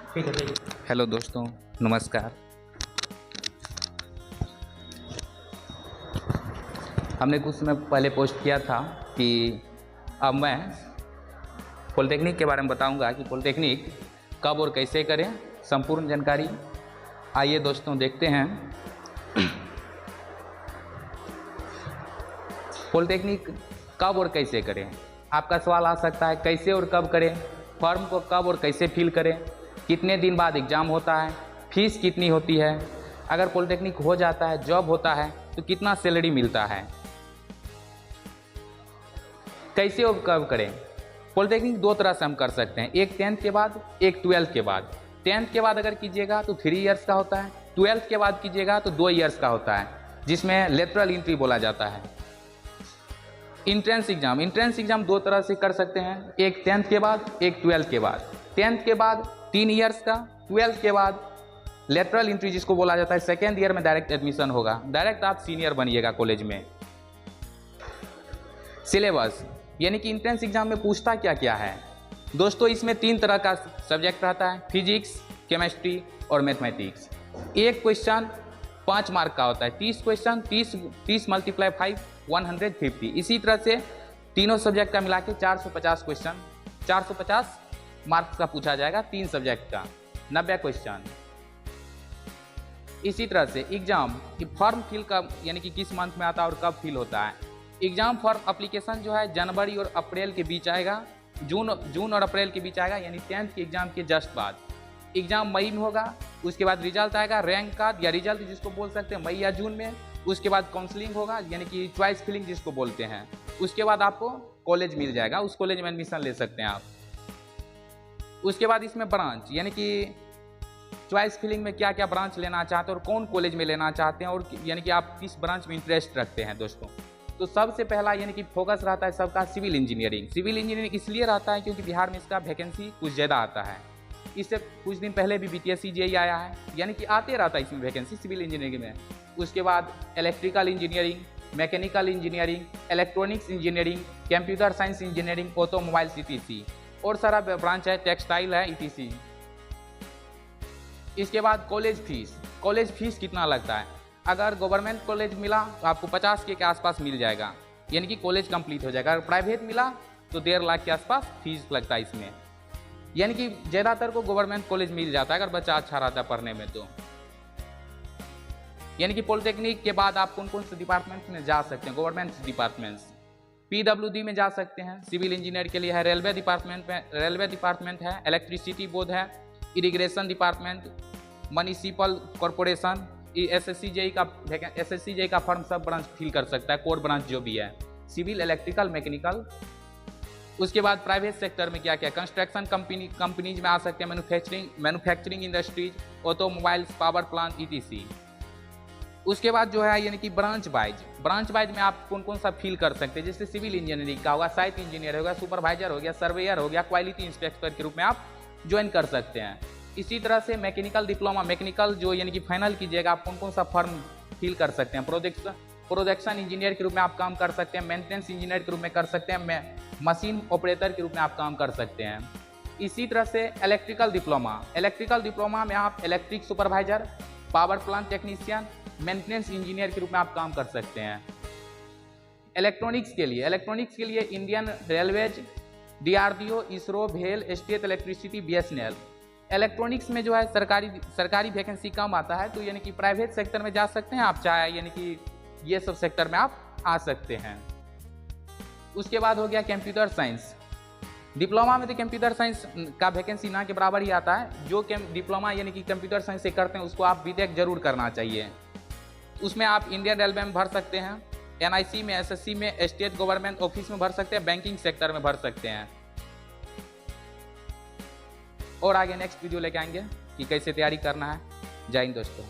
ठीक है। हेलो दोस्तों, नमस्कार। हमने कुछ समय पहले पोस्ट किया था कि अब मैं पॉलिटेक्निक के बारे में बताऊंगा कि पॉलिटेक्निक कब और कैसे करें, संपूर्ण जानकारी। आइए दोस्तों देखते हैं। पॉलिटेक्निक कब और कैसे करें। आपका सवाल आ सकता है कैसे और कब करें, फॉर्म को कब और कैसे फिल करें, कितने दिन बाद एग्ज़ाम होता है, फीस कितनी होती है, अगर पॉलिटेक्निक हो जाता है, जॉब होता है तो कितना सैलरी मिलता है, कैसे और कब करें। पॉलिटेक्निक दो तरह से हम कर सकते हैं, एक 10th के बाद, एक 12th के बाद। 10th के बाद अगर कीजिएगा तो 3 इयर्स का होता है, 12th के बाद कीजिएगा तो 2 इयर्स का होता है, जिसमें लेटरल एंट्री बोला जाता है। इंट्रेंस एग्जाम दो तरह से कर सकते हैं, एक 10th के बाद, एक 12th के बाद। 10th के बाद 3 इयर्स का, 12th के बाद लेटरल एंट्री जिसको बोला जाता है, सेकेंड ईयर में डायरेक्ट एडमिशन होगा, डायरेक्ट आप सीनियर बनिएगा कॉलेज में। सिलेबस यानी कि इंट्रेंस एग्जाम में पूछता क्या क्या है दोस्तों, इसमें 3 तरह का सब्जेक्ट रहता है, फिजिक्स, केमिस्ट्री और मैथमेटिक्स। एक क्वेश्चन 5 मार्क का होता है, 30 क्वेश्चन, 30 × 5 150। इसी तरह से तीनों सब्जेक्ट का मिला के 450 क्वेश्चन, 450 मार्क्स का पूछा जाएगा, 3 सब्जेक्ट का 90 क्वेश्चन। इसी तरह से एग्जाम की फॉर्म फिल कब यानी कि किस मंथ में आता है और कब फिल होता है। एग्जाम फॉर्म एप्लीकेशन जो है जनवरी और अप्रैल के बीच आएगा, जून और अप्रैल के बीच आएगा, यानी 10th के एग्जाम के जस्ट बाद। एग्जाम मई में होगा, उसके बाद रिजल्ट आएगा, रैंक कार्ड या रिजल्ट जिसको बोल सकते हैं, मई या जून में। उसके बाद काउंसलिंग होगा यानी कि चॉइस फिलिंग जिसको बोलते हैं। उसके बाद आपको कॉलेज मिल जाएगा, उस कॉलेज में एडमिशन ले सकते हैं आप। उसके बाद इसमें ब्रांच यानी कि चॉइस फिलिंग में क्या क्या ब्रांच लेना चाहते हैं और कौन कॉलेज में लेना चाहते हैं, और यानी कि आप किस ब्रांच में इंटरेस्ट रखते हैं दोस्तों। तो सबसे पहला यानी कि फोकस रहता है सबका सिविल इंजीनियरिंग। सिविल इंजीनियरिंग इसलिए रहता है क्योंकि बिहार में इसका वैकेंसी कुछ ज़्यादा आता है। इससे कुछ दिन पहले भी BTSC JEE आया है, यानी कि आते रहता है इसमें वैकेंसी सिविल इंजीनियरिंग में। उसके बाद electrical engineering, mechanical engineering, electronics engineering, computer science engineering, automobiles ETC, और सारा ब्रांच है, टेक्सटाइल है, ETC। इसके बाद कॉलेज फीस कितना लगता है। अगर गवर्नमेंट कॉलेज मिला तो आपको 50 के आसपास मिल जाएगा, यानी कि कॉलेज कंप्लीट हो जाएगा। अगर प्राइवेट मिला तो 1.5 लाख के आसपास फीस लगता है इसमें, यानी कि ज़्यादातर को गवर्नमेंट कॉलेज मिल जाता है अगर बच्चा अच्छा रहता है पढ़ने में। तो यानी कि पॉलिटेक्निक के बाद आप कौन कौन से डिपार्टमेंट में जा सकते हैं, गवर्नमेंट डिपार्टमेंट्स। PWD में जा सकते हैं, सिविल इंजीनियर के लिए है, रेलवे डिपार्टमेंट है, इलेक्ट्रिसिटी बोर्ड है, irrigation department, municipal corporation, SSC JEE का फॉर्म सब ब्रांच फिल कर सकता है, कोर ब्रांच जो भी है, सिविल, इलेक्ट्रिकल, मैकेनिकल। उसके बाद प्राइवेट सेक्टर में क्या क्या, कंस्ट्रक्शन कंपनीज में आ सकते हैं, manufacturing industries, automobiles, power plant, ETC। उसके बाद जो है यानी कि ब्रांच वाइज में आप कौन कौन सा फील कर सकते हैं, जैसे सिविल इंजीनियरिंग का होगा, साइट इंजीनियर होगा, सुपरवाइजर हो गया, सर्वेयर हो गया, क्वालिटी इंस्पेक्टर के रूप में आप ज्वाइन कर सकते हैं। इसी तरह से मैकेनिकल डिप्लोमा, मैकेनिकल जो यानी कि फाइनल कीजिएगा, आप कौन कौन सा फॉर्म फिल कर सकते हैं। प्रोडक्शन इंजीनियर के रूप में आप काम कर सकते हैं, मेंटेनेंस इंजीनियर के रूप में कर सकते हैं, मशीन ऑपरेटर के रूप में आप काम कर सकते हैं। इसी तरह से इलेक्ट्रिकल डिप्लोमा में आप electric supervisor, power plant technician, maintenance engineer के रूप में आप काम कर सकते हैं। इलेक्ट्रॉनिक्स के लिए इंडियन रेलवेज, DRDO, इसरो, भेल, स्टेट इलेक्ट्रिसिटी, BSNL। इलेक्ट्रॉनिक्स में जो है सरकारी वैकेंसी कम आता है, तो यानी कि प्राइवेट सेक्टर में जा सकते हैं आप, चाहे यानी कि ये सब सेक्टर में आप आ सकते हैं। उसके बाद हो गया कंप्यूटर साइंस। डिप्लोमा में तो कंप्यूटर साइंस का वैकेंसी ना के बराबर ही आता है। जो डिप्लोमा यानी कि कंप्यूटर साइंस से करते हैं उसको आप BTech जरूर करना चाहिए। उसमें आप इंडियन रेलवे में भर सकते हैं, NIC में, SSC में, स्टेट गवर्नमेंट ऑफिस में भर सकते हैं, बैंकिंग सेक्टर में भर सकते हैं। और आगे नेक्स्ट वीडियो लेके आएंगे कि कैसे तैयारी करना है। जय हिंद दोस्तों।